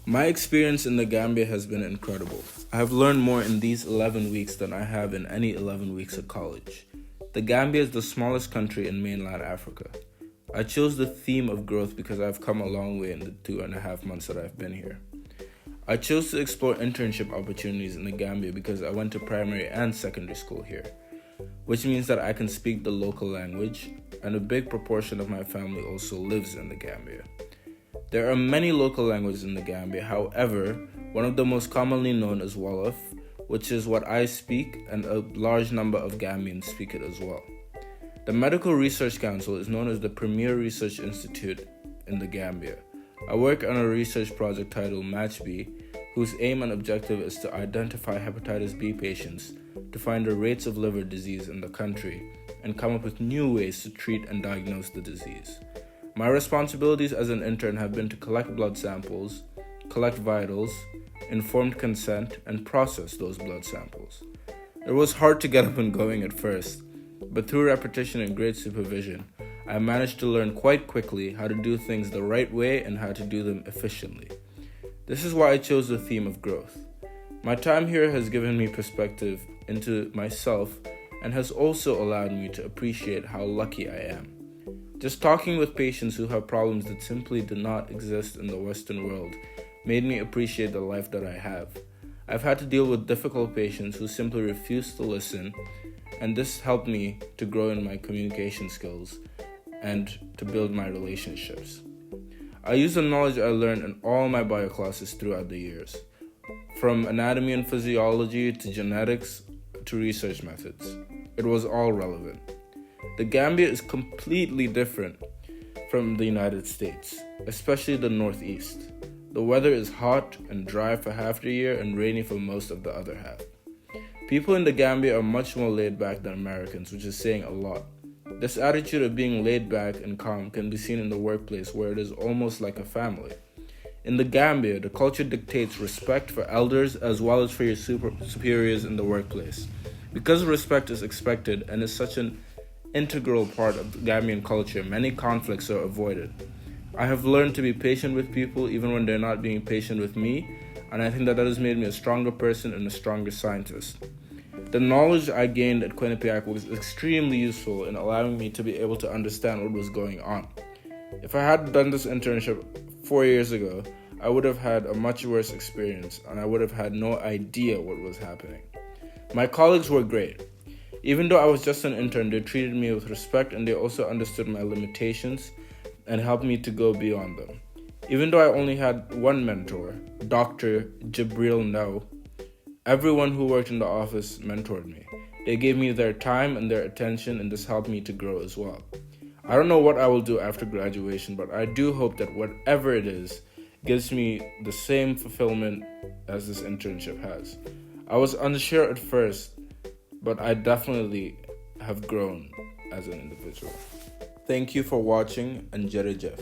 My experience in the Gambia has been incredible. I have learned more in these 11 weeks than I have in any 11 weeks at college. The Gambia is the smallest country in mainland Africa. I chose the theme of growth because I've come a long way in the 2.5 months that I've been here. I chose to explore internship opportunities in the Gambia because I went to primary and secondary school here, which means that I can speak the local language, and a big proportion of my family also lives in the Gambia. There are many local languages in the Gambia, however, one of the most commonly known is Wolof, which is what I speak, and a large number of Gambians speak it as well. The Medical Research Council is known as the premier research institute in the Gambia. I work on a research project titled MatchB, whose aim and objective is to identify hepatitis B patients to find the rates of liver disease in the country and come up with new ways to treat and diagnose the disease. My responsibilities as an intern have been to collect blood samples, collect vitals, informed consent, and process those blood samples. It was hard to get up and going at first, but through repetition and great supervision, I managed to learn quite quickly how to do things the right way and how to do them efficiently. This is why I chose the theme of growth. My time here has given me perspective into myself and has also allowed me to appreciate how lucky I am. Just talking with patients who have problems that simply do not exist in the Western world made me appreciate the life that I have. I've had to deal with difficult patients who simply refuse to listen, and this helped me to grow in my communication skills and to build my relationships. I use the knowledge I learned in all my bio classes throughout the years, from anatomy and physiology to genetics to research methods. It was all relevant. The Gambia is completely different from the United States, especially the Northeast. The weather is hot and dry for half the year and rainy for most of the other half. People in the Gambia are much more laid back than Americans, which is saying a lot. This attitude of being laid back and calm can be seen in the workplace, where it is almost like a family. In the Gambia, the culture dictates respect for elders as well as for your superiors in the workplace. Because respect is expected and is such an integral part of the Gambian culture, many conflicts are avoided. I have learned to be patient with people even when they're not being patient with me, and I think that has made me a stronger person and a stronger scientist. The knowledge I gained at Quinnipiac was extremely useful in allowing me to be able to understand what was going on. If I had done this internship 4 years ago, I would have had a much worse experience, and I would have had no idea what was happening. My colleagues were great. Even though I was just an intern, they treated me with respect, and they also understood my limitations and helped me to go beyond them. Even though I only had one mentor, Dr. Jibril Now, everyone who worked in the office mentored me. They gave me their time and their attention, and this helped me to grow as well. I don't know what I will do after graduation, but I do hope that whatever it is gives me the same fulfillment as this internship has. I was unsure at first, but I definitely have grown as an individual. Thank you for watching, and Jerry Jeff.